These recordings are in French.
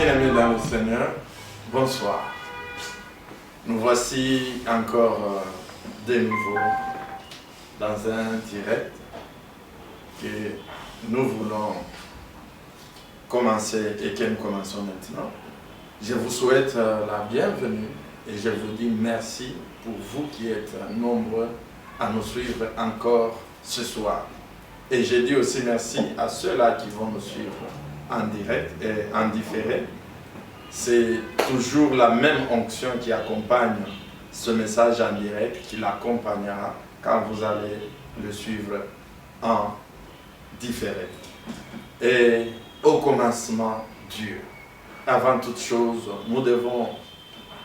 Bien-aimés dans le Seigneur, bonsoir. Nous voici encore de nouveau dans un direct que nous voulons commencer et que nous commençons maintenant. Je vous souhaite la bienvenue et je vous dis merci pour vous qui êtes nombreux à nous suivre encore ce soir. Et je dis aussi merci à ceux-là qui vont nous suivre en direct et en différé. C'est toujours la même onction qui accompagne ce message en direct, qui l'accompagnera quand vous allez le suivre en différé. Et au commencement, Dieu. Avant toute chose, nous devons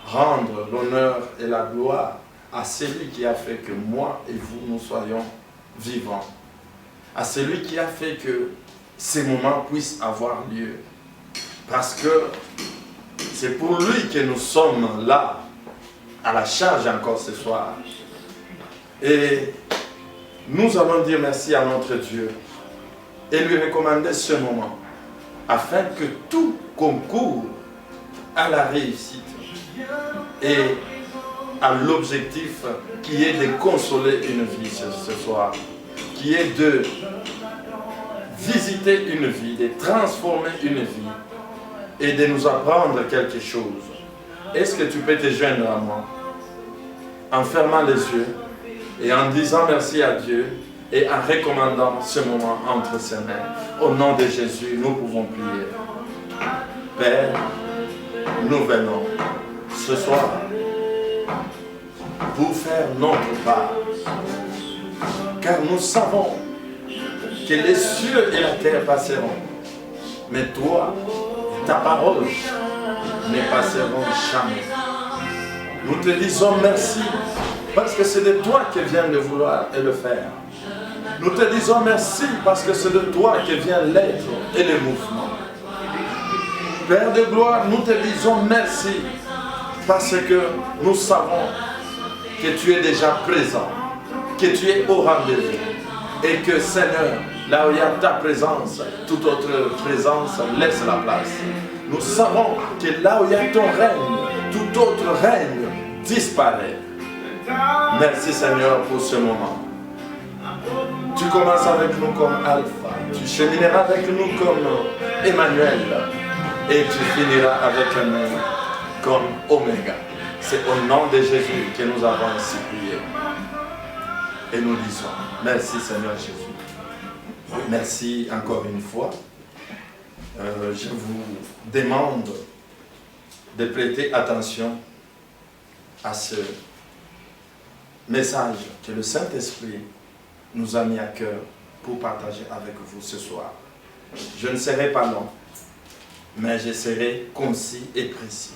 rendre l'honneur et la gloire à celui qui a fait que moi et vous, nous soyons vivants. À celui qui a fait que ces moments puissent avoir lieu. Parce que c'est pour lui que nous sommes là, à la charge encore ce soir. Et nous allons dire merci à notre Dieu et lui recommander ce moment, afin que tout concourt à la réussite et à l'objectif qui est de consoler une vie ce soir, qui est de visiter une vie, de transformer une vie et de nous apprendre quelque chose. Est-ce que tu peux te joindre à moi en fermant les yeux et en disant merci à Dieu et en recommandant ce moment entre ses mains? Au nom de Jésus, nous pouvons prier. Père, nous venons ce soir pour faire notre part, car nous savons que les cieux et la terre passeront, mais toi, ta parole ne passeront jamais. Nous te disons merci, parce que c'est de toi que vient le vouloir et le faire. Nous te disons merci, parce que c'est de toi que vient l'être et le mouvement. Père de gloire, nous te disons merci, parce que nous savons que tu es déjà présent, que tu es au rendez-vous, et que Seigneur, là où il y a ta présence, toute autre présence laisse la place. Nous savons que là où il y a ton règne, tout autre règne disparaît. Merci Seigneur pour ce moment. Tu commences avec nous comme Alpha, tu chemineras avec nous comme Emmanuel, et tu finiras avec nous comme Oméga. C'est au nom de Jésus que nous avons ainsi prié. Et nous disons, merci Seigneur Jésus. Merci encore une fois. Je vous demande de prêter attention à ce message que le Saint-Esprit nous a mis à cœur pour partager avec vous ce soir. Je ne serai pas long, mais je serai concis et précis.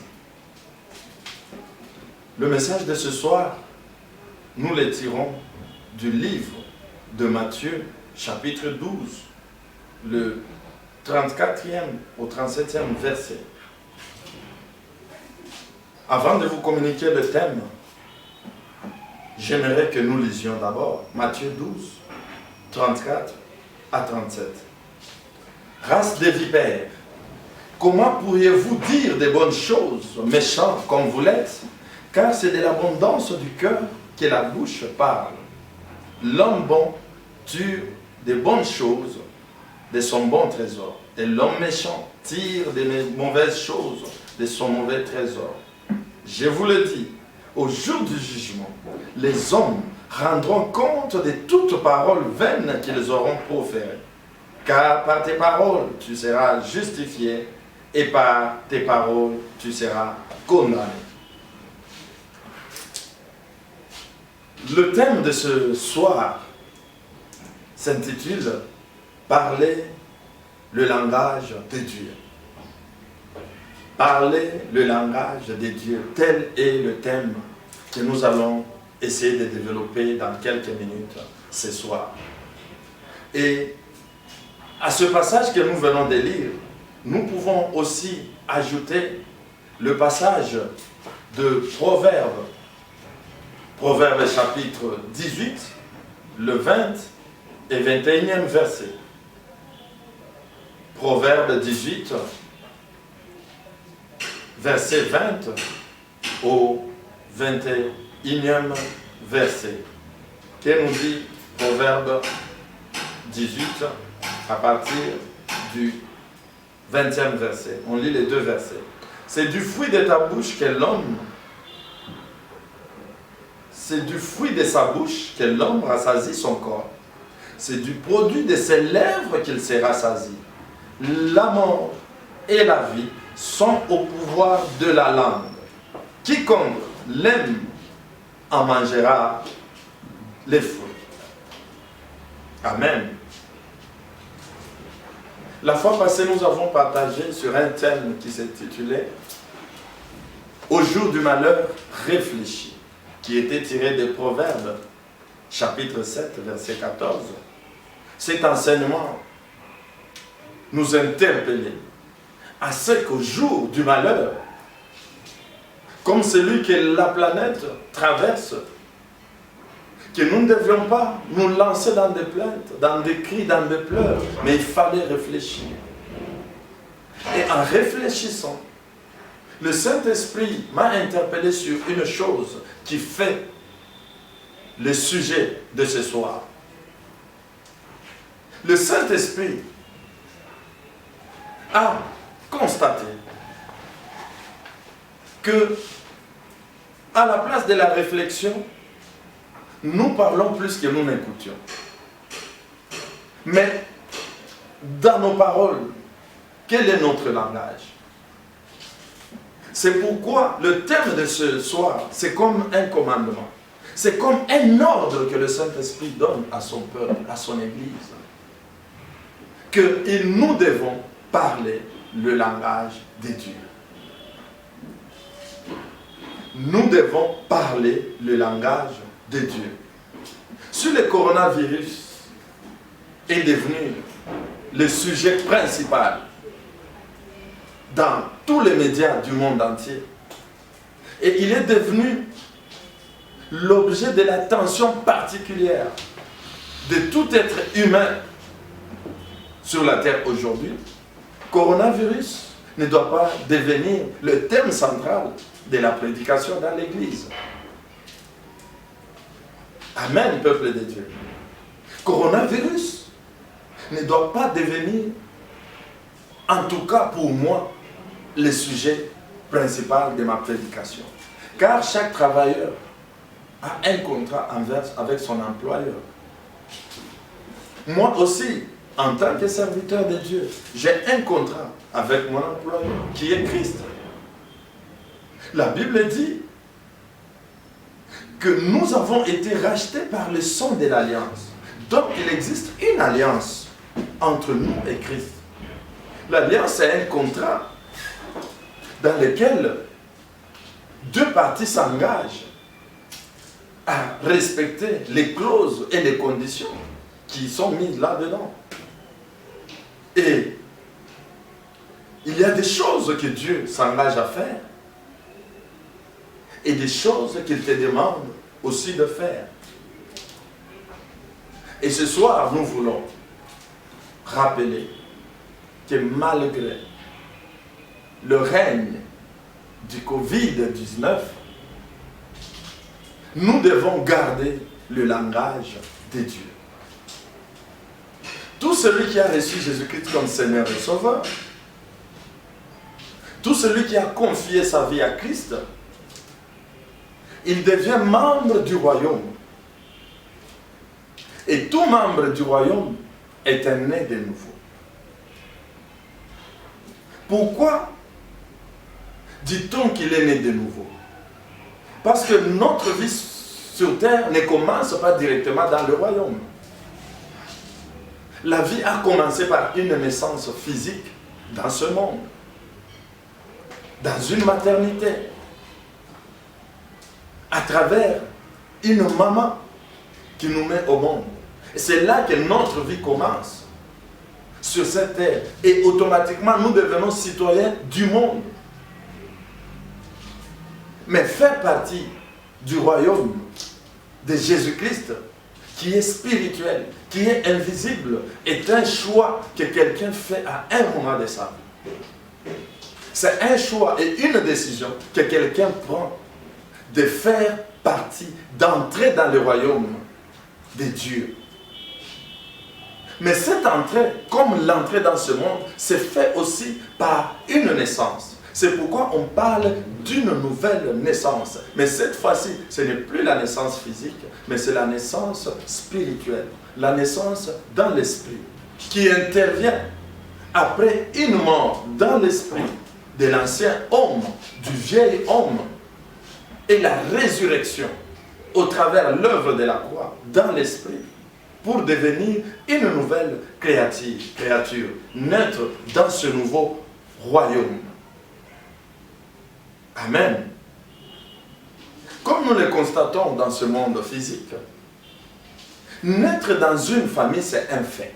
Le message de ce soir, nous le tirons du livre de Matthieu, chapitre 12, le 34e au 37e verset. Avant de vous communiquer le thème, j'aimerais que nous lisions d'abord Matthieu 12, 34 à 37. Race de vipères, comment pourriez-vous dire des bonnes choses, méchants comme vous l'êtes, car c'est de l'abondance du cœur que la bouche parle. L'homme bon tire des bonnes choses de son bon trésor, et l'homme méchant tire des mauvaises choses de son mauvais trésor. Je vous le dis, au jour du jugement, les hommes rendront compte de toutes paroles vaines qu'ils auront proférées. Car par tes paroles, tu seras justifié, et par tes paroles, tu seras condamné. Le thème de ce soir s'intitule « Parler le langage de Dieu ». Parler le langage de Dieu, tel est le thème que nous allons essayer de développer dans quelques minutes ce soir. Et à ce passage que nous venons de lire, nous pouvons aussi ajouter le passage de Proverbes. Proverbes chapitre 18, le 20 et 21e verset. Proverbe 18, verset 20 au 21e verset. Qu'est nous dit Proverbe 18 à partir du 20e verset. On lit les deux versets. C'est du fruit de ta bouche que l'homme, c'est du fruit de sa bouche que l'homme rassasie son corps. C'est du produit de ses lèvres qu'il se rassasie. La mort et la vie sont au pouvoir de la langue. Quiconque l'aime en mangera les fruits. Amen. La fois passée, nous avons partagé sur un thème qui s'intitulait « Au jour du malheur, réfléchis », qui était tiré des Proverbes, chapitre 7, verset 14. Cet enseignement nous interpellait à ce qu'au jour du malheur, comme celui que la planète traverse, que nous ne devions pas nous lancer dans des plaintes, dans des cris, dans des pleurs, mais il fallait réfléchir. Et en réfléchissant, le Saint-Esprit m'a interpellé sur une chose qui fait le sujet de ce soir. Le Saint-Esprit a constaté que, à la place de la réflexion, nous parlons plus que nous n'écoutions. Mais, dans nos paroles, quel est notre langage? C'est pourquoi le thème de ce soir, c'est comme un commandement. C'est comme un ordre que le Saint-Esprit donne à son peuple, à son Église. Que nous devons parler le langage de Dieu. Nous devons parler le langage de Dieu. Si le coronavirus est devenu le sujet principal dans tous les médias du monde entier, et il est devenu l'objet de l'attention particulière de tout être humain sur la terre aujourd'hui, coronavirus ne doit pas devenir le thème central de la prédication dans l'Église. Amen, peuple de Dieu. Coronavirus ne doit pas devenir, en tout cas pour moi, le sujet principal de ma prédication. Car chaque travailleur a un contrat avec son employeur. Moi aussi, en tant que serviteur de Dieu, j'ai un contrat avec mon employeur, qui est Christ. La Bible dit que nous avons été rachetés par le sang de l'alliance. Donc il existe une alliance entre nous et Christ. L'alliance est un contrat dans lequel deux parties s'engagent à respecter les clauses et les conditions qui sont mises là-dedans. Et il y a des choses que Dieu s'engage à faire et des choses qu'il te demande aussi de faire. Et ce soir, nous voulons rappeler que malgré le règne du Covid-19, nous devons garder le langage de Dieu. Tout celui qui a reçu Jésus-Christ comme Seigneur et Sauveur, tout celui qui a confié sa vie à Christ, il devient membre du royaume. Et tout membre du royaume est un né de nouveau. Pourquoi dit-on qu'il est né de nouveau? Parce que notre vie sur terre ne commence pas directement dans le royaume. La vie a commencé par une naissance physique dans ce monde, dans une maternité, à travers une maman qui nous met au monde. Et c'est là que notre vie commence, sur cette terre. Et automatiquement, nous devenons citoyens du monde. Mais faire partie du royaume de Jésus-Christ, qui est spirituel, qui est invisible, est un choix que quelqu'un fait à un moment de sa vie. C'est un choix et une décision que quelqu'un prend de faire partie, d'entrer dans le royaume de Dieu. Mais cette entrée, comme l'entrée dans ce monde, c'est fait aussi par une naissance. C'est pourquoi on parle d'une nouvelle naissance. Mais cette fois-ci, ce n'est plus la naissance physique, mais c'est la naissance spirituelle. La naissance dans l'esprit, qui intervient après une mort dans l'esprit de l'ancien homme, du vieil homme, et la résurrection au travers l'œuvre de la croix dans l'esprit, pour devenir une nouvelle créature, naître dans ce nouveau royaume. Amen. Comme nous le constatons dans ce monde physique, naître dans une famille, c'est un fait.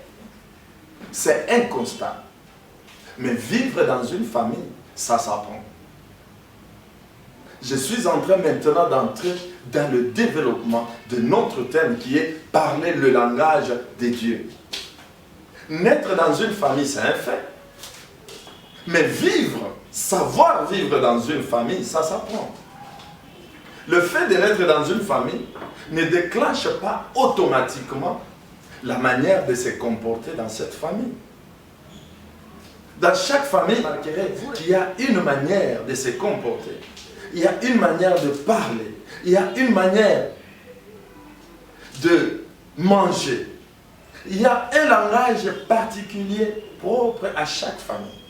C'est un constat. Mais vivre dans une famille, ça s'apprend. Je suis en train maintenant d'entrer dans le développement de notre thème qui est parler le langage de Dieu. Naître dans une famille, c'est un fait. Mais vivre, savoir vivre dans une famille, ça s'apprend. Le fait de naître dans une famille ne déclenche pas automatiquement la manière de se comporter dans cette famille. Dans chaque famille, remarquerez qu'il y a une manière de se comporter. Il y a une manière de parler. Il y a une manière de manger. Il y a un langage particulier propre à chaque famille.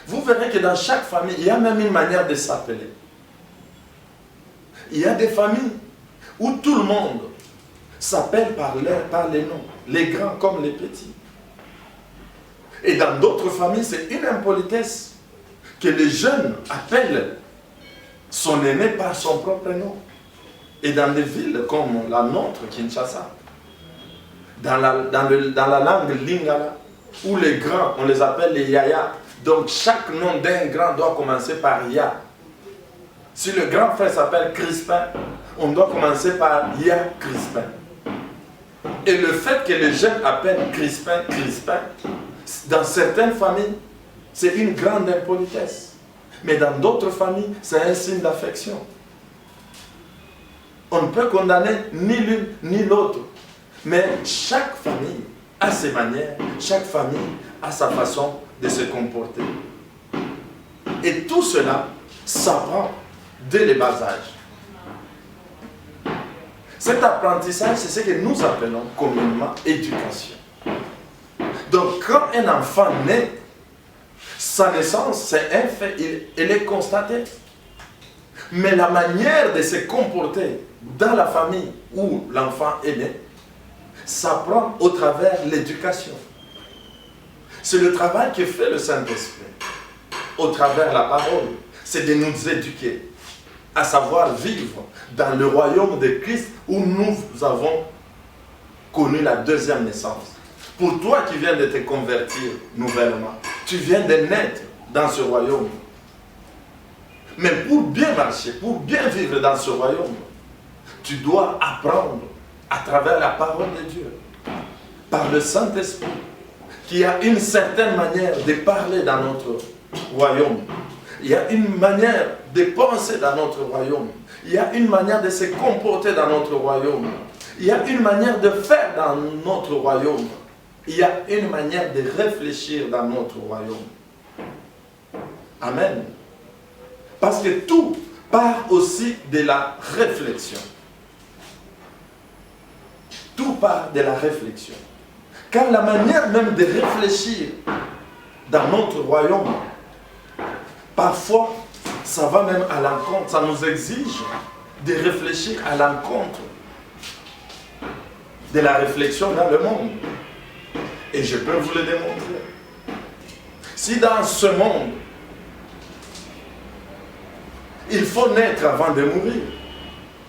Vous verrez que dans chaque famille, il y a même une manière de s'appeler. Il y a des familles où tout le monde s'appelle par les noms, les grands comme les petits. Et dans d'autres familles, c'est une impolitesse que les jeunes appellent son aîné par son propre nom. Et dans des villes comme la nôtre, Kinshasa, dans la langue lingala, où les grands, on les appelle les yaya. Donc chaque nom d'un grand doit commencer par ya. Si le grand frère s'appelle Crispin, on doit commencer par ya Crispin. Et le fait que les jeunes appellent Crispin, Crispin, dans certaines familles, c'est une grande impolitesse. Mais dans d'autres familles, c'est un signe d'affection. On ne peut condamner ni l'une ni l'autre. Mais chaque famille a ses manières, chaque famille a sa façon de se comporter. Et tout cela s'apprend dès le bas âge. Cet apprentissage, c'est ce que nous appelons communément éducation. Donc quand un enfant naît, sa naissance, c'est un fait, elle est constatée. Mais la manière de se comporter dans la famille où l'enfant est né, s'apprend au travers l'éducation. C'est le travail que fait le Saint-Esprit au travers la parole. C'est de nous éduquer à savoir vivre dans le royaume de Christ où nous avons connu la deuxième naissance. Pour toi qui viens de te convertir nouvellement, tu viens de naître dans ce royaume. Mais pour bien marcher, pour bien vivre dans ce royaume, tu dois apprendre à travers la parole de Dieu, par le Saint-Esprit, qui a une certaine manière de parler dans notre royaume. Il y a une manière de penser dans notre royaume. Il y a une manière de se comporter dans notre royaume. Il y a une manière de faire dans notre royaume. Il y a une manière de réfléchir dans notre royaume. Amen. Parce que tout part aussi de la réflexion. Tout part de la réflexion. Car la manière même de réfléchir dans notre royaume, parfois, ça va même à l'encontre. Ça nous exige de réfléchir à l'encontre de la réflexion dans le monde. Et je peux vous le démontrer. Si dans ce monde, il faut naître avant de mourir,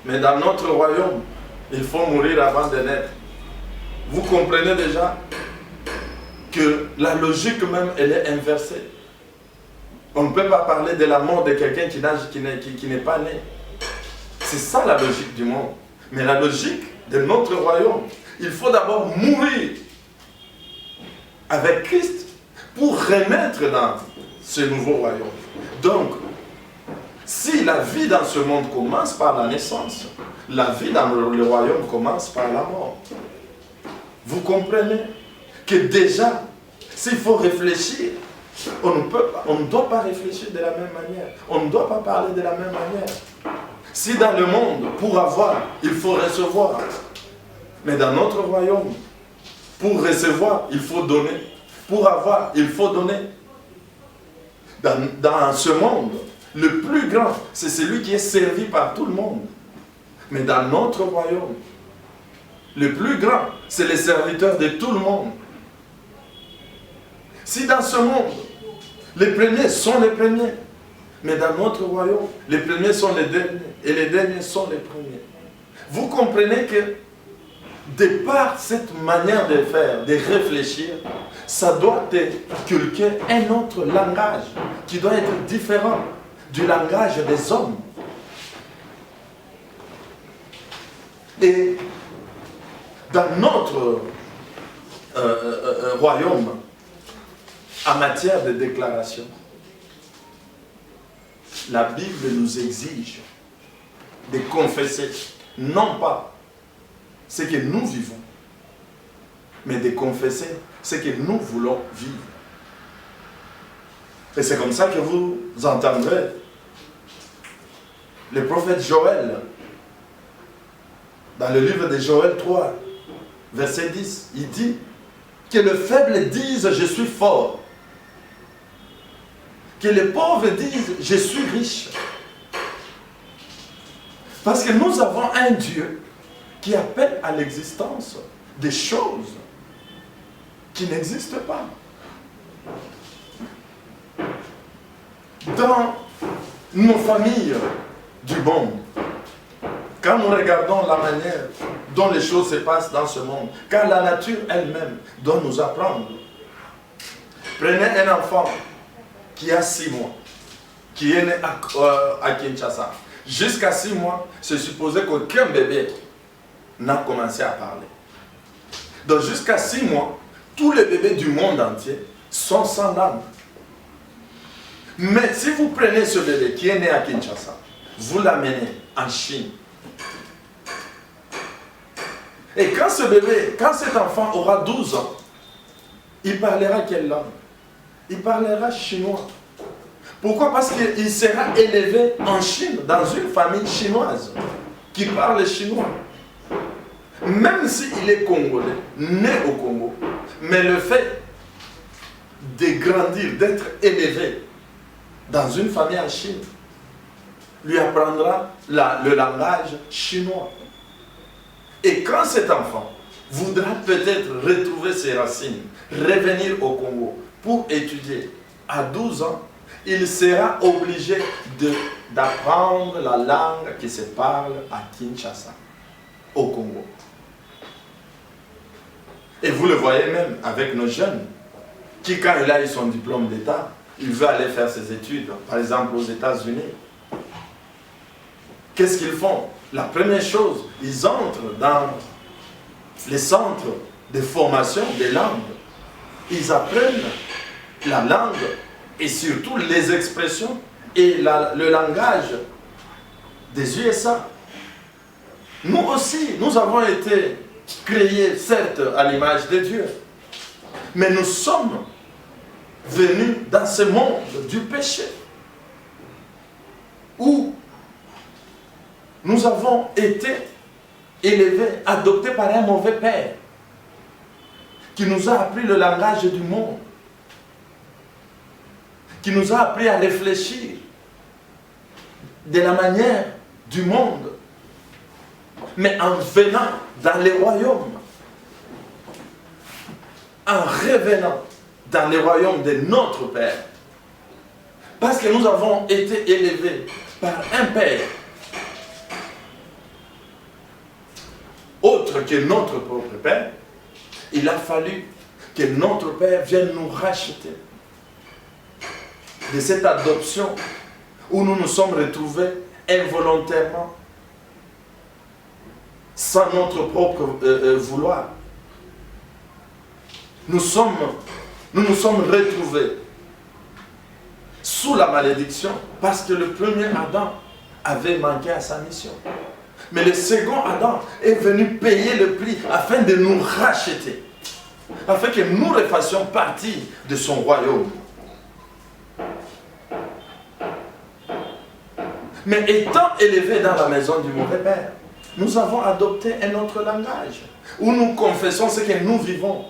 mais dans notre royaume, il faut mourir avant de naître. Vous comprenez déjà que la logique même, elle est inversée. On ne peut pas parler de la mort de quelqu'un qui n'est pas né. C'est ça la logique du monde. Mais la logique de notre royaume, il faut d'abord mourir avec Christ pour renaître dans ce nouveau royaume. Donc, si la vie dans ce monde commence par la naissance, la vie dans le royaume commence par la mort. Vous comprenez que déjà, s'il faut réfléchir, on ne doit pas réfléchir de la même manière. On ne doit pas parler de la même manière. Si dans le monde, pour avoir, il faut recevoir. Mais dans notre royaume, pour recevoir, il faut donner. Pour avoir, il faut donner. Dans ce monde, le plus grand, c'est celui qui est servi par tout le monde. Mais dans notre royaume, le plus grand, c'est les serviteurs de tout le monde. Si dans ce monde, les premiers sont les premiers, mais dans notre royaume, les premiers sont les derniers, et les derniers sont les premiers. Vous comprenez que, de par cette manière de faire, de réfléchir, ça doit inculquer un autre langage, qui doit être différent du langage des hommes. Et dans notre royaume, en matière de déclaration, la Bible nous exige de confesser, non pas ce que nous vivons, mais de confesser ce que nous voulons vivre. Et c'est comme ça que vous entendrez le prophète Joël, dans le livre de Joël 3, verset 10, il dit que le faible dise « je suis fort », que les pauvres disent « je suis riche ». Parce que nous avons un Dieu qui appelle à l'existence des choses qui n'existent pas. Dans nos familles du monde, quand nous regardons la manière dont les choses se passent dans ce monde, car la nature elle-même doit nous apprendre. Prenez un enfant qui a 6 mois, qui est né à Kinshasa. Jusqu'à 6 mois, c'est supposé qu'aucun bébé n'a commencé à parler. Donc jusqu'à 6 mois, tous les bébés du monde entier sont sans langue. Mais si vous prenez ce bébé qui est né à Kinshasa, vous l'amenez en Chine, et quand ce bébé, quand cet enfant aura 12 ans, il parlera quelle langue? Il parlera chinois. Pourquoi? Parce qu'il sera élevé en Chine, dans une famille chinoise, qui parle chinois. Même s'il est congolais, né au Congo, mais le fait de grandir, d'être élevé dans une famille en Chine, lui apprendra le langage chinois. Et quand cet enfant voudra peut-être retrouver ses racines, revenir au Congo pour étudier à 12 ans, il sera obligé d'apprendre la langue qui se parle à Kinshasa, au Congo. Et vous le voyez même avec nos jeunes, qui quand il a eu son diplôme d'État, il veut aller faire ses études, par exemple aux États-Unis. Qu'est-ce qu'ils font? La première chose, ils entrent dans les centres de formation des langues. Ils apprennent la langue et surtout les expressions et le langage des USA. Nous aussi, nous avons été créés, certes, à l'image de Dieu, mais nous sommes venus dans ce monde du péché où nous avons été élevés, adoptés par un mauvais père qui nous a appris le langage du monde, qui nous a appris à réfléchir de la manière du monde, mais en venant dans les royaumes, en revenant dans les royaumes de notre Père, parce que nous avons été élevés par un Père autre que notre propre Père, il a fallu que notre Père vienne nous racheter de cette adoption où nous nous sommes retrouvés involontairement, sans notre propre vouloir. Nous nous sommes retrouvés sous la malédiction parce que le premier Adam avait manqué à sa mission. Mais le second Adam est venu payer le prix afin de nous racheter, afin que nous refassions partie de son royaume. Mais étant élevés dans la maison du mauvais père, nous avons adopté un autre langage, où nous confessons ce que nous vivons.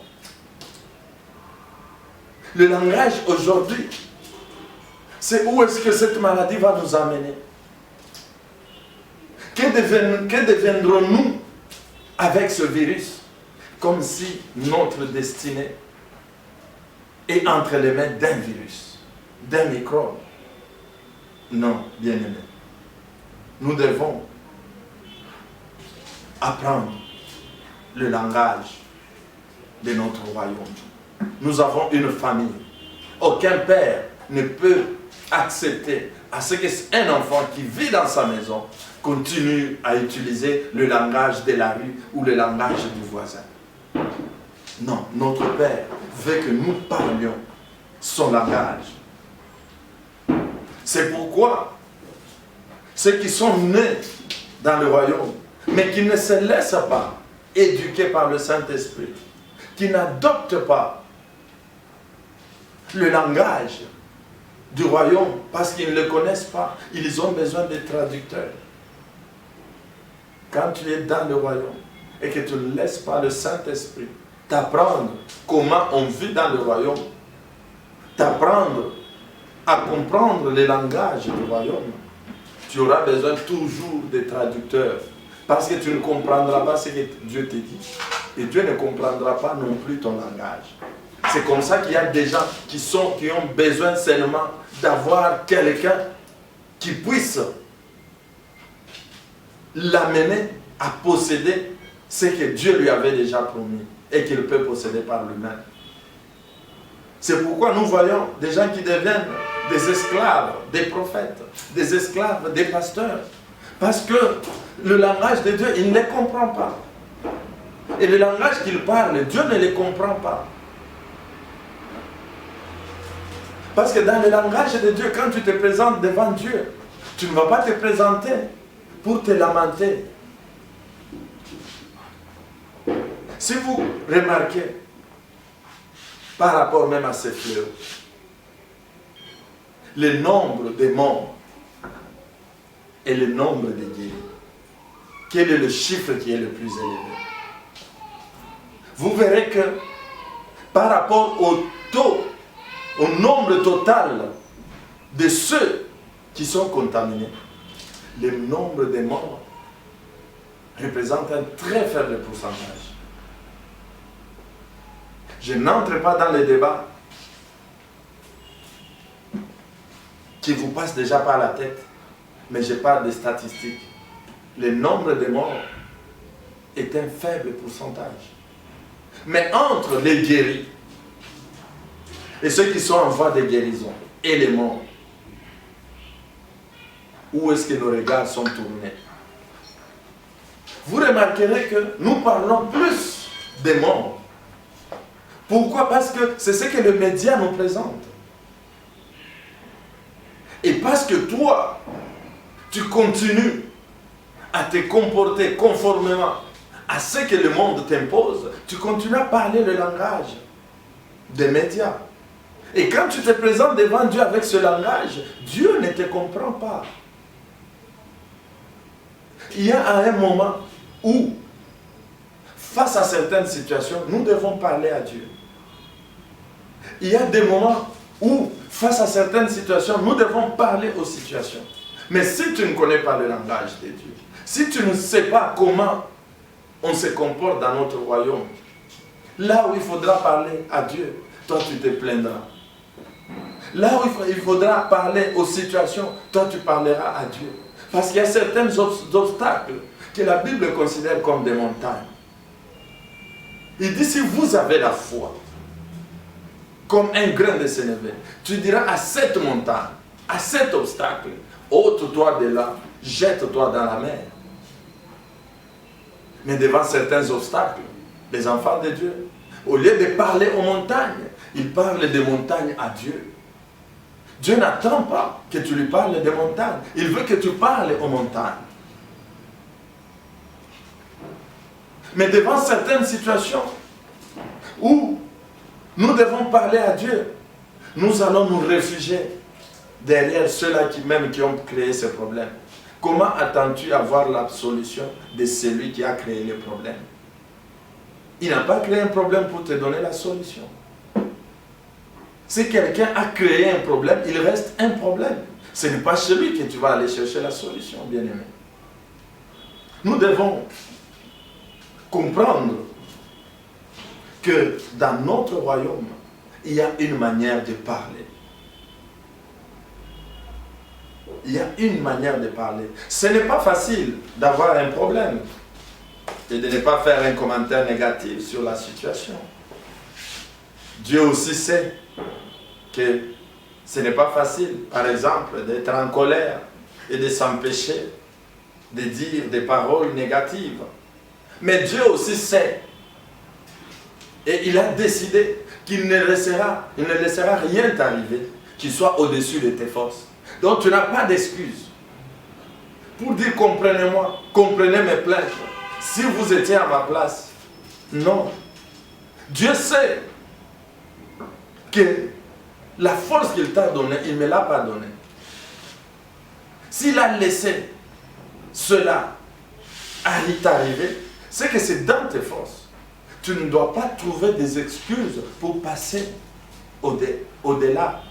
Le langage aujourd'hui, c'est où est-ce que cette maladie va nous amener? Que deviendrons-nous avec ce virus? Comme si notre destinée est entre les mains d'un virus, d'un microbe. Non, bien-aimés. Nous devons apprendre le langage de notre royaume. Nous avons une famille. Aucun père ne peut accepter à ce qu'un enfant qui vit dans sa maison continue à utiliser le langage de la rue ou le langage du voisin. Non, notre Père veut que nous parlions son langage. C'est pourquoi ceux qui sont nés dans le royaume, mais qui ne se laissent pas éduquer par le Saint-Esprit, qui n'adoptent pas le langage du royaume parce qu'ils ne le connaissent pas, ils ont besoin de traducteurs. Quand tu es dans le royaume et que tu ne laisses pas le Saint-Esprit t'apprendre comment on vit dans le royaume, t'apprendre à comprendre le langage du royaume, tu auras besoin toujours de traducteurs parce que tu ne comprendras pas ce que Dieu te dit et Dieu ne comprendra pas non plus ton langage. C'est comme ça qu'il y a des gens qui ont besoin seulement d'avoir quelqu'un qui puisse l'amener à posséder ce que Dieu lui avait déjà promis et qu'il peut posséder par lui-même. C'est pourquoi nous voyons des gens qui deviennent des esclaves, des prophètes, des esclaves, des pasteurs. Parce que le langage de Dieu, il ne les comprend pas. Et le langage qu'il parle, Dieu ne les comprend pas. Parce que dans le langage de Dieu, quand tu te présentes devant Dieu, tu ne vas pas te présenter pour te lamenter. Si vous remarquez, par rapport même à ces fléaux, le nombre de morts et le nombre de guéris, quel est le chiffre qui est le plus élevé? Vous verrez que par rapport au taux, au nombre total de ceux qui sont contaminés, le nombre de morts représente un très faible pourcentage. Je n'entre pas dans les débats qui vous passent déjà par la tête, mais je parle des statistiques. Le nombre de morts est un faible pourcentage. Mais entre les guéris et ceux qui sont en voie de guérison et les morts, où est-ce que nos regards sont tournés? Vous remarquerez que nous parlons plus des morts. Pourquoi? Parce que c'est ce que le média nous présente. Et parce que toi, tu continues à te comporter conformément à ce que le monde t'impose, tu continues à parler le langage des médias. Et quand tu te présentes devant Dieu avec ce langage, Dieu ne te comprend pas. Il y a un moment où, face à certaines situations, nous devons parler à Dieu. Il y a des moments où, face à certaines situations, nous devons parler aux situations. Mais si tu ne connais pas le langage de Dieu, si tu ne sais pas comment on se comporte dans notre royaume, là où il faudra parler à Dieu, toi tu te plaindras. Là où il faudra parler aux situations, toi tu parleras à Dieu. Parce qu'il y a certains obstacles que la Bible considère comme des montagnes. Il dit, si vous avez la foi, comme un grain de sénévé, tu diras à cette montagne, à cet obstacle, ôte-toi de là, jette-toi dans la mer. Mais devant certains obstacles, les enfants de Dieu, au lieu de parler aux montagnes, ils parlent des montagnes à Dieu. Dieu n'attend pas que tu lui parles des montagnes. Il veut que tu parles aux montagnes. Mais devant certaines situations où nous devons parler à Dieu, nous allons nous réfugier derrière ceux-là qui ont créé ce problème. Comment attends-tu à voir la solution de celui qui a créé le problème? Il n'a pas créé un problème pour te donner la solution. Si quelqu'un a créé un problème, il reste un problème. Ce n'est pas chez lui que tu vas aller chercher la solution, bien-aimé. Nous devons comprendre que dans notre royaume, il y a une manière de parler. Il y a une manière de parler. Ce n'est pas facile d'avoir un problème et de ne pas faire un commentaire négatif sur la situation. Dieu aussi sait que ce n'est pas facile, par exemple, d'être en colère et de s'empêcher de dire des paroles négatives. Mais Dieu aussi sait. Et il a décidé qu'il ne laissera rien t'arriver qui soit au-dessus de tes forces. Donc tu n'as pas d'excuse pour dire comprenez-moi, comprenez mes plaintes. Si vous étiez à ma place, non. Dieu sait que la force qu'il t'a donnée, il ne me l'a pas donnée. S'il a laissé cela t'arriver, c'est que c'est dans tes forces. Tu ne dois pas trouver des excuses pour passer au-delà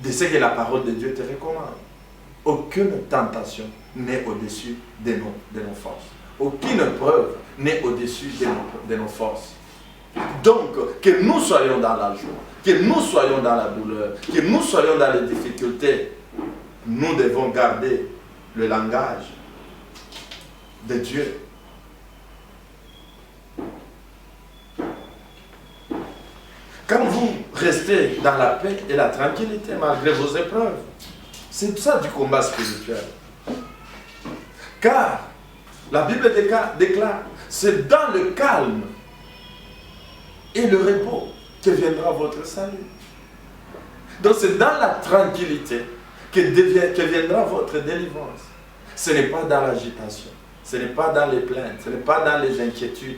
de ce que la parole de Dieu te recommande. Aucune tentation n'est au-dessus de nos forces. Aucune preuve n'est au-dessus de nos forces. Donc, que nous soyons dans la joie, que nous soyons dans la douleur, que nous soyons dans les difficultés, nous devons garder le langage de Dieu. Quand vous restez dans la paix et la tranquillité malgré vos épreuves, c'est ça du combat spirituel. Car la Bible déclare, c'est dans le calme et le repos que viendra votre salut. Donc c'est dans la tranquillité que viendra votre délivrance. Ce n'est pas dans l'agitation, ce n'est pas dans les plaintes, ce n'est pas dans les inquiétudes.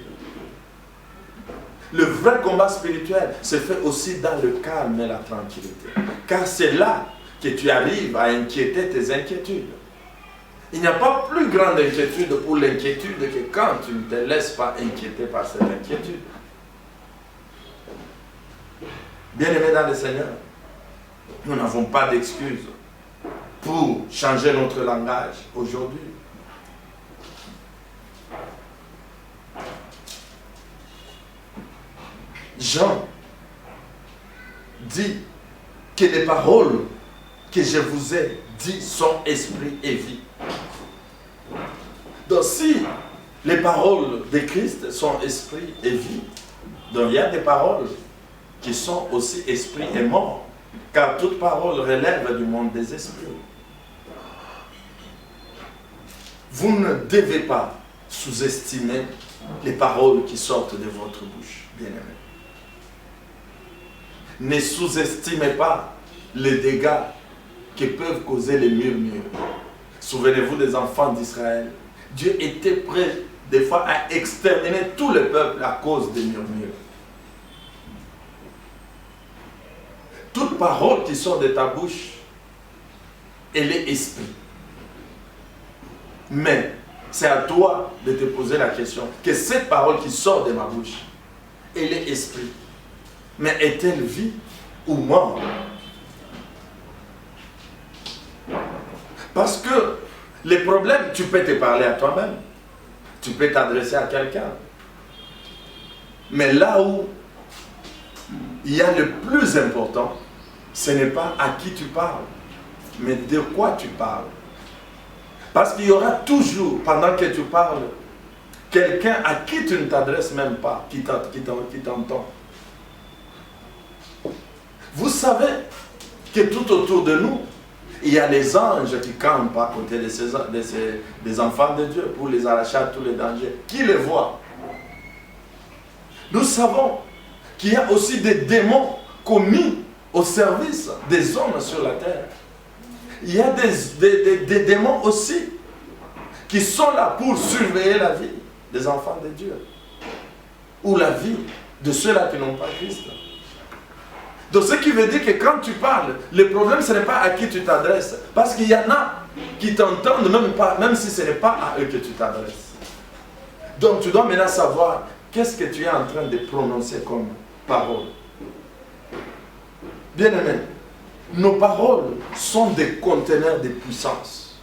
Le vrai combat spirituel se fait aussi dans le calme et la tranquillité. Car c'est là que tu arrives à inquiéter tes inquiétudes. Il n'y a pas plus grande inquiétude pour l'inquiétude que quand tu ne te laisses pas inquiéter par cette inquiétude. Bien-aimés dans le Seigneur, nous n'avons pas d'excuses pour changer notre langage aujourd'hui. Jean dit que les paroles que je vous ai dites sont esprit et vie. Donc si les paroles de Christ sont esprit et vie, donc il y a des paroles qui sont aussi esprit et mort, car toute parole relève du monde des esprits. Vous ne devez pas sous-estimer les paroles qui sortent de votre bouche, bien-aimés. Ne sous-estimez pas les dégâts que peuvent causer les murmures. Souvenez-vous des enfants d'Israël. Dieu était prêt des fois à exterminer tout le peuple à cause des murmures. Toute parole qui sort de ta bouche, elle est esprit. Mais c'est à toi de te poser la question, que cette parole qui sort de ma bouche, elle est esprit. Mais est-elle vie ou mort? Parce que les problèmes, tu peux te parler à toi-même. Tu peux t'adresser à quelqu'un. Mais là où il y a le plus important, ce n'est pas à qui tu parles, mais de quoi tu parles. Parce qu'il y aura toujours, pendant que tu parles, quelqu'un à qui tu ne t'adresses même pas, qui t'entend. Vous savez que tout autour de nous, il y a les anges qui campent à côté des enfants de Dieu pour les arracher à tous les dangers. Qui les voit? Nous savons qu'il y a aussi des démons commis au service des hommes sur la terre. Il y a des démons aussi qui sont là pour surveiller la vie des enfants de Dieu ou la vie de ceux-là qui n'ont pas Christ. Donc ce qui veut dire que quand tu parles, le problème ce n'est pas à qui tu t'adresses, parce qu'il y en a qui t'entendent même si ce n'est pas à eux que tu t'adresses. Donc tu dois maintenant savoir qu'est-ce que tu es en train de prononcer comme parole. Bien-aimés, nos paroles sont des conteneurs de puissance.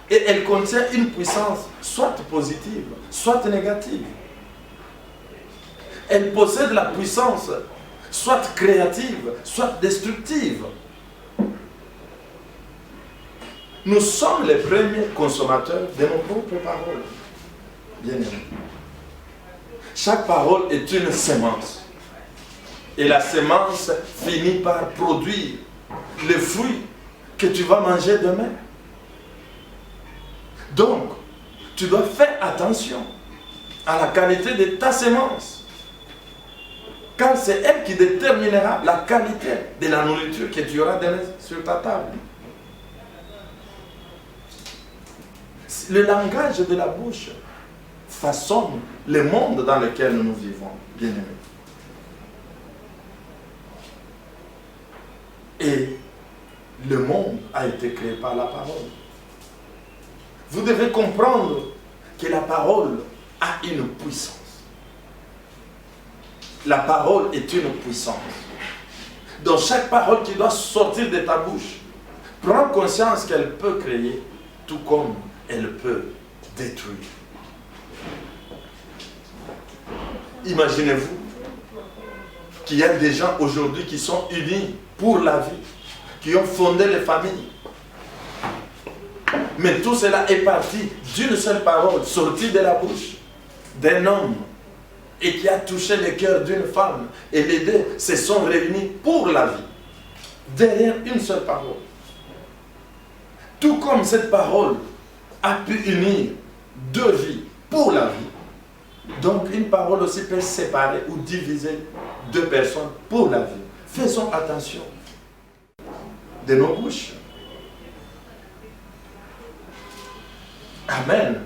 Et elles contiennent une puissance soit positive, soit négative. Elles possèdent la puissance soit créative, soit destructive. Nous sommes les premiers consommateurs de nos propres paroles. Bien-aimés. Chaque parole est une sémence. Et la sémence finit par produire le fruit que tu vas manger demain. Donc, tu dois faire attention à la qualité de ta sémence. Car c'est elle qui déterminera la qualité de la nourriture que tu auras sur ta table. Le langage de la bouche façonne le monde dans lequel nous vivons, bien-aimés. Et le monde a été créé par la parole. Vous devez comprendre que la parole a une puissance. La parole est une puissance. Donc chaque parole qui doit sortir de ta bouche, prends conscience qu'elle peut créer, tout comme elle peut détruire. Imaginez-vous qu'il y a des gens aujourd'hui qui sont unis pour la vie, qui ont fondé les familles. Mais tout cela est parti d'une seule parole, sortie de la bouche d'un homme, et qui a touché le cœur d'une femme. Et les deux se sont réunis pour la vie, derrière une seule parole. Tout comme cette parole a pu unir deux vies pour la vie, donc une parole aussi peut séparer ou diviser deux personnes pour la vie. Faisons attention de nos bouches. Amen.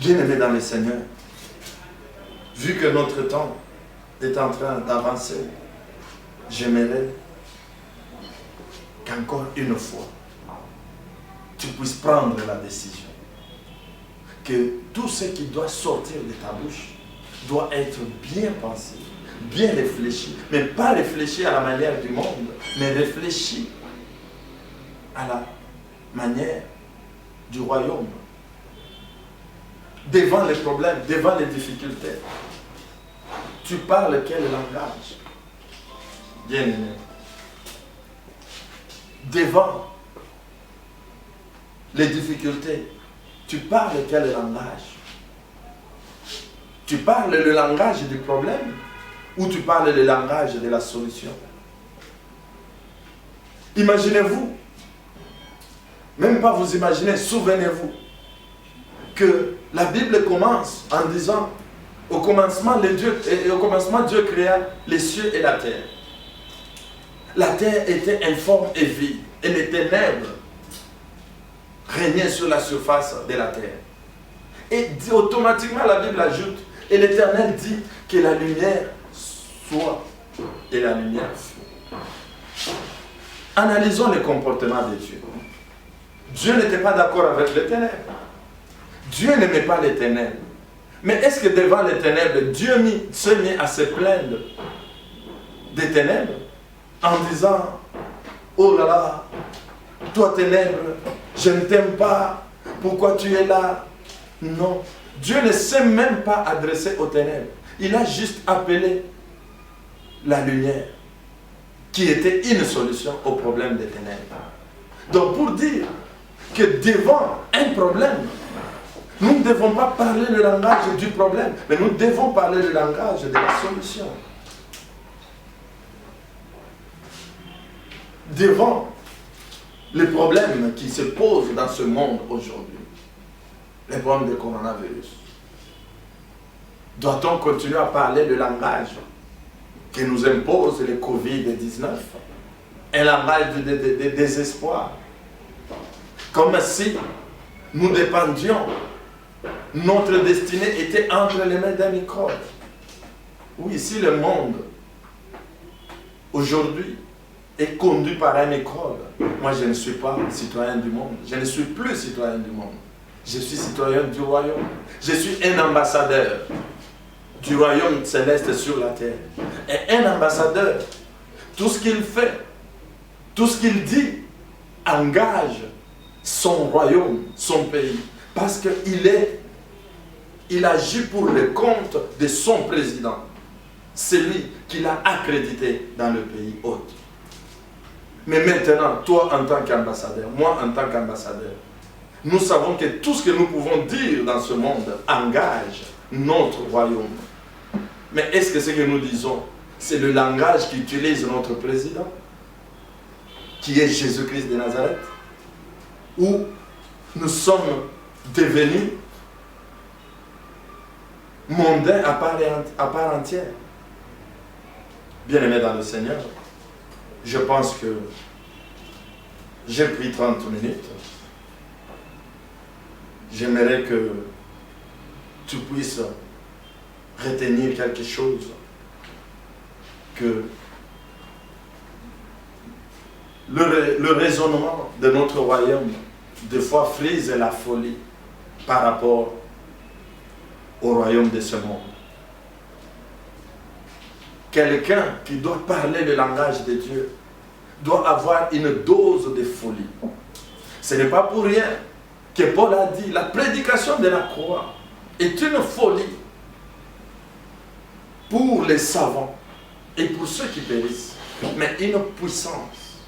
Bien-aimés dans le Seigneur, vu que notre temps est en train d'avancer, j'aimerais qu'encore une fois, tu puisses prendre la décision que tout ce qui doit sortir de ta bouche doit être bien pensé, bien réfléchi, mais pas réfléchi à la manière du monde, mais réfléchi à la manière du royaume. Devant les problèmes, devant les difficultés, tu parles quel langage? Bien-aimé. Devant les difficultés, tu parles quel langage? Tu parles le langage du problème ou tu parles le langage de la solution? Imaginez-vous, même pas vous imaginez, souvenez-vous que la Bible commence en disant au commencement Dieu créa les cieux et la terre. La terre était informe et vide et les ténèbres régnaient sur la surface de la terre. Et automatiquement la Bible ajoute, et l'Éternel dit que la lumière soit, et la lumière fut. Analysons le comportement de Dieu. Dieu n'était pas d'accord avec les ténèbres. Dieu n'aimait pas les ténèbres. Mais est-ce que devant les ténèbres, Dieu s'est mis à se plaindre des ténèbres en disant, oh là là, toi ténèbres, je ne t'aime pas, pourquoi tu es là? Non. Dieu ne s'est même pas adressé aux ténèbres. Il a juste appelé la lumière, qui était une solution au problème des ténèbres. Donc pour dire que devant un problème, nous ne devons pas parler le langage du problème, mais nous devons parler le langage de la solution. Devant les problèmes qui se posent dans ce monde aujourd'hui, les problèmes du coronavirus, doit-on continuer à parler le langage que nous impose le Covid-19, un langage de désespoir. Comme si nous dépendions, notre destinée était entre les mains d'un microbe. Oui, si le monde, aujourd'hui, est conduit par un microbe, moi je ne suis pas citoyen du monde, je ne suis plus citoyen du monde, je suis citoyen du royaume, je suis un ambassadeur du royaume céleste sur la terre. Et un ambassadeur, tout ce qu'il fait, tout ce qu'il dit, engage son royaume, son pays, parce qu'il agit pour le compte de son président, celui qui l'a accrédité dans le pays hôte. Mais maintenant, toi en tant qu'ambassadeur, moi en tant qu'ambassadeur, nous savons que tout ce que nous pouvons dire dans ce monde engage notre royaume. Mais est-ce que ce que nous disons, c'est le langage qu'utilise notre président, qui est Jésus-Christ de Nazareth? Ou nous sommes devenus mondains à part entière? Bien-aimés dans le Seigneur, je pense que j'ai pris 30 minutes. J'aimerais que tu puisses retenir quelque chose, que le raisonnement de notre royaume des fois frise la folie par rapport au royaume de ce monde. Quelqu'un qui doit parler le langage de Dieu doit avoir une dose de folie. Ce n'est pas pour rien que Paul a dit, la prédication de la croix est une folie pour les savants et pour ceux qui périssent, mais une puissance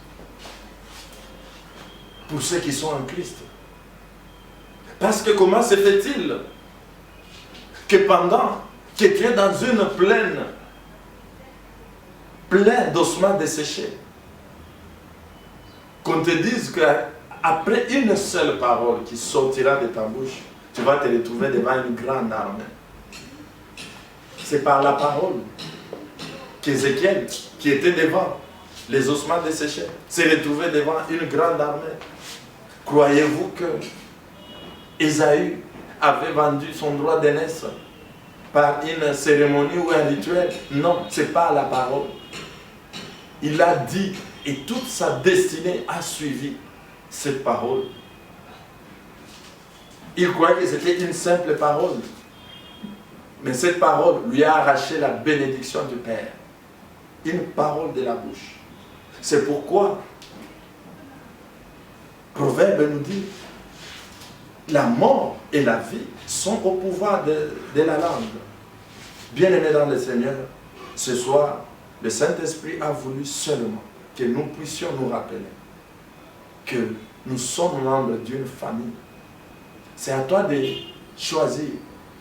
pour ceux qui sont en Christ. Parce que comment se fait-il que pendant que tu es dans une plaine plein d'ossements desséchés, qu'on te dise qu'après une seule parole qui sortira de ta bouche, tu vas te retrouver devant une grande armée. C'est par la parole qu'Ézéchiel, qui était devant les ossements desséchés, s'est retrouvé devant une grande armée. Croyez-vous que Ésaü avait vendu son droit d'aînesse par une cérémonie ou un rituel? Non, c'est pas la parole. Il a dit, et toute sa destinée a suivi cette parole. Il croyait que c'était une simple parole. Mais cette parole lui a arraché la bénédiction du Père. Une parole de la bouche. C'est pourquoi Proverbe nous dit, la mort et la vie sont au pouvoir de la langue. Bien-aimés dans le Seigneur, ce soir, le Saint-Esprit a voulu seulement que nous puissions nous rappeler que nous sommes membres d'une famille. C'est à toi de choisir,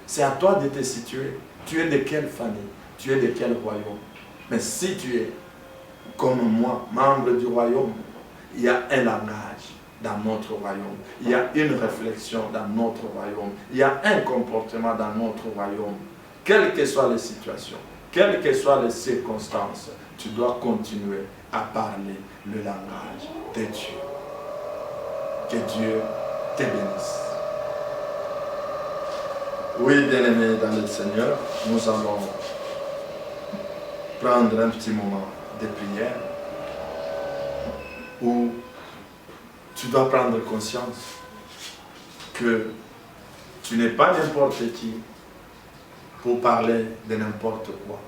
c'est à toi de te situer. Tu es de quelle famille? Tu es de quel royaume? Mais si tu es, comme moi, membre du royaume, il y a un langage dans notre royaume. Il y a une réflexion dans notre royaume. Il y a un comportement dans notre royaume. Quelles que soient les situations, quelles que soient les circonstances, tu dois continuer à parler le langage de Dieu. Que Dieu te bénisse. Oui, bien-aimés dans le Seigneur, nous allons prendre un petit moment de prière où tu dois prendre conscience que tu n'es pas n'importe qui pour parler de n'importe quoi.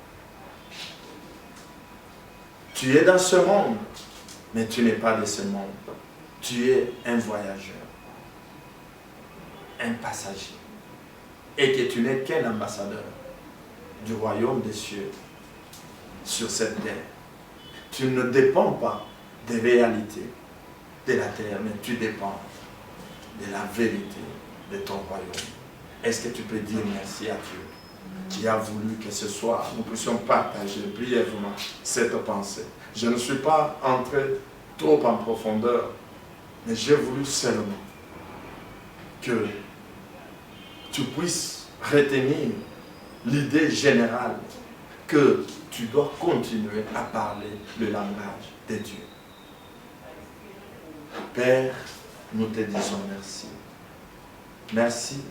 Tu es dans ce monde, mais tu n'es pas de ce monde. Tu es un voyageur, un passager, et que tu n'es qu'un ambassadeur du royaume des cieux sur cette terre. Tu ne dépends pas des réalités de la terre, mais tu dépends de la vérité de ton royaume. Est-ce que tu peux dire merci à Dieu qui a voulu que ce soir nous puissions partager brièvement cette pensée? Je ne suis pas entré trop en profondeur, mais j'ai voulu seulement que tu puisses retenir l'idée générale que tu dois continuer à parler le langage de Dieu. Père, nous te disons merci. Merci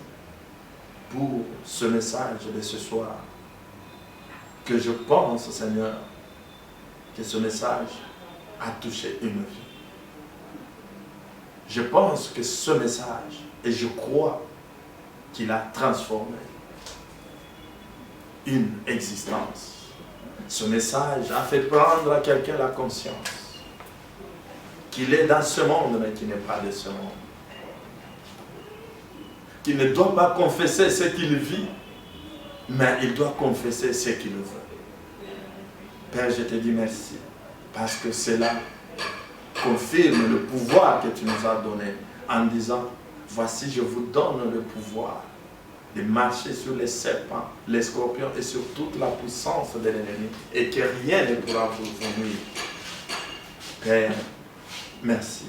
pour ce message de ce soir. Que je pense, Seigneur, que ce message a touché une vie. Je pense que ce message, et je crois qu'il a transformé une existence. Ce message a fait prendre à quelqu'un la conscience qu'il est dans ce monde, mais qu'il n'est pas de ce monde. Qu'il ne doit pas confesser ce qu'il vit, mais il doit confesser ce qu'il veut. Père, je te dis merci, parce que cela confirme le pouvoir que tu nous as donné, en disant, voici je vous donne le pouvoir de marcher sur les serpents, les scorpions et sur toute la puissance de l'ennemi, et que rien ne pourra vous nuire. Père, merci.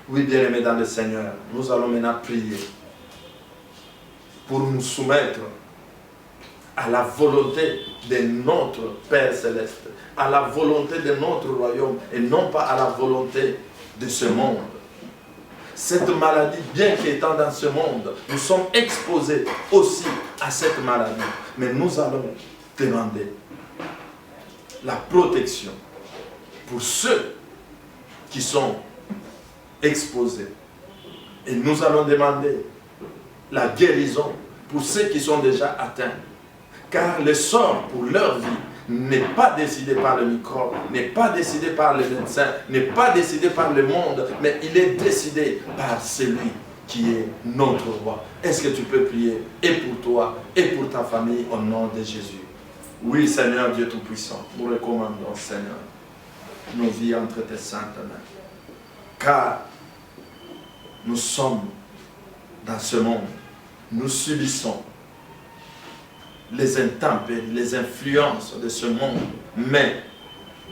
Oui, bien-aimés dans le Seigneur, nous allons maintenant prier pour nous soumettre à la volonté de notre Père Céleste, à la volonté de notre royaume, et non pas à la volonté de ce monde. Cette maladie, bien qu'étant dans ce monde, nous sommes exposés aussi à cette maladie. Mais nous allons demander la protection pour ceux qui sont exposés. Et nous allons demander la guérison pour ceux qui sont déjà atteints. Car le sort pour leur vie n'est pas décidé par le microbe, n'est pas décidé par les médecins, n'est pas décidé par le monde, mais il est décidé par celui qui est notre roi. Est-ce que tu peux prier et pour toi et pour ta famille au nom de Jésus? Oui, Seigneur Dieu Tout-Puissant, nous recommandons, Seigneur, nos vies entre tes saintes mains. Car nous sommes dans ce monde, nous subissons les intempéries, les influences de ce monde. Mais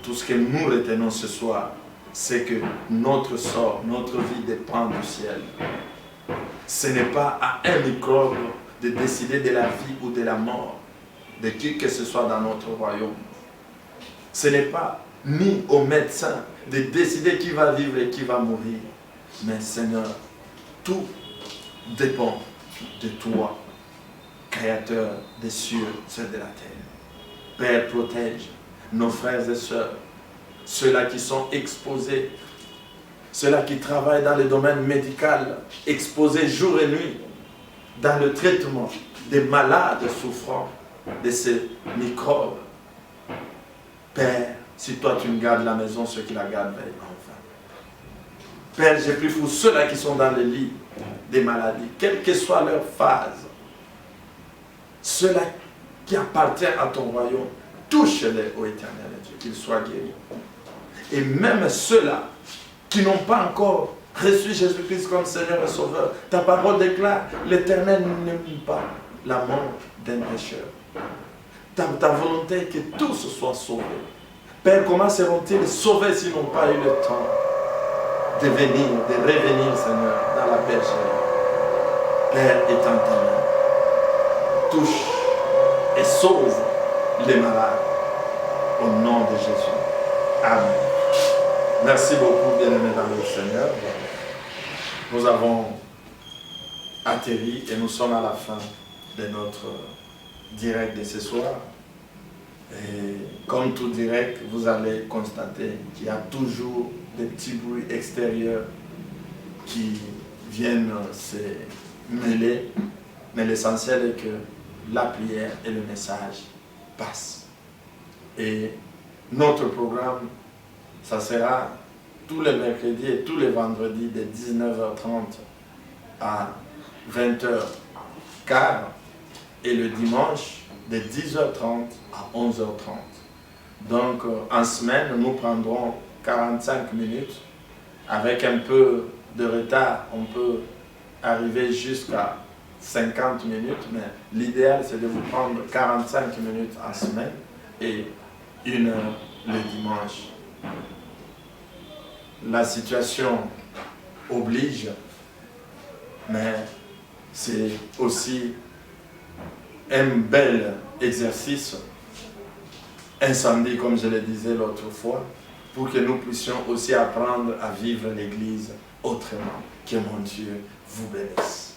tout ce que nous retenons ce soir, c'est que notre sort, notre vie dépend du ciel. Ce n'est pas à un microbe de décider de la vie ou de la mort de qui que ce soit dans notre royaume. Ce n'est pas ni aux médecins de décider qui va vivre et qui va mourir. Mais Seigneur, tout dépend de toi, Créateur des cieux et de la terre. Père, protège nos frères et sœurs, ceux-là qui sont exposés, ceux-là qui travaillent dans le domaine médical, exposés jour et nuit, dans le traitement des malades souffrant de ces microbes. Père, si toi tu me gardes la maison, ceux qui la gardent veillent enfin. Père, j'ai pris pour ceux-là qui sont dans les lits des maladies, quelle que soit leur phase, ceux-là qui appartiennent à ton royaume, touche-les, ô Éternel Dieu, qu'ils soient guéris. Et même ceux-là qui n'ont pas encore reçu Jésus-Christ comme Seigneur et Sauveur, ta parole déclare, l'Éternel n'aime pas la mort d'un pécheur. Ta volonté est que tous soient sauvés. Père, comment seront-ils sauvés s'ils n'ont pas eu le temps de venir, de revenir, Seigneur, dans la bergerie? Père, étends ta main, touche et sauve les malades au nom de Jésus. Amen. Merci beaucoup, bien-aimés dans le Seigneur. Nous avons atterri et nous sommes à la fin de notre direct de ce soir. Et comme tout direct, vous allez constater qu'il y a toujours des petits bruits extérieurs qui viennent se mêler. Mais l'essentiel est que la prière et le message passent. Et notre programme, ça sera tous les mercredis et tous les vendredis de 19h30 à 20h15 et le dimanche de 10h30 à 11h30. Donc en semaine, nous prendrons 45 minutes. Avec un peu de retard, on peut arriver jusqu'à 50 minutes, mais l'idéal c'est de vous prendre 45 minutes en semaine et 1 heure le dimanche. La situation oblige, mais c'est aussi un bel exercice incendie, comme je le disais l'autre fois, pour que nous puissions aussi apprendre à vivre l'Église autrement. Que mon Dieu vous bénisse.